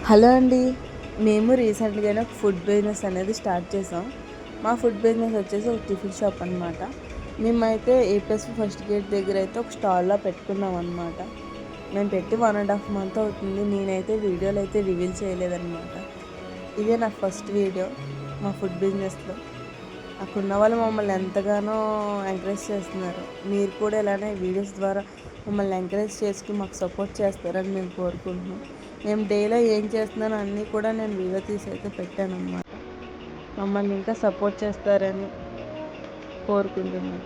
Hello అండి. మేము రీసెంట్గానే ఒక ఫుడ్ బిజినెస్ అనేది స్టార్ట్ చేసాం. మా ఫుడ్ బిజినెస్ వచ్చేసి ఒక టిఫిన్ షాప్ అనమాట. మేమైతే ఏపీఎస్ ఫస్ట్ గేట్ దగ్గర అయితే ఒక స్టాల్లో పెట్టుకున్నాం అనమాట. మేము పెట్టి 1.5 month అవుతుంది. నేనైతే వీడియోలు అయితే రివీల్ చేయలేదన్నమాట. ఇదే నా ఫస్ట్ వీడియో మా ఫుడ్ బిజినెస్లో. అక్కడ ఉన్న వాళ్ళు మమ్మల్ని ఎంతగానో ఎంకరేజ్ చేస్తున్నారు. మీరు కూడా ఇలానే వీడియోస్ ద్వారా మమ్మల్ని ఎంకరేజ్ చేసుకుని మాకు సపోర్ట్ చేస్తారని మేము కోరుకుంటున్నాం. మేము డైలీ ఏం చేస్తున్నానో అన్నీ కూడా నేను వీడియో తీసి అయితే పెట్టాను అన్నమాట. మమ్మల్ని ఇంకా సపోర్ట్ చేస్తారని కోరుకుంటున్నాను.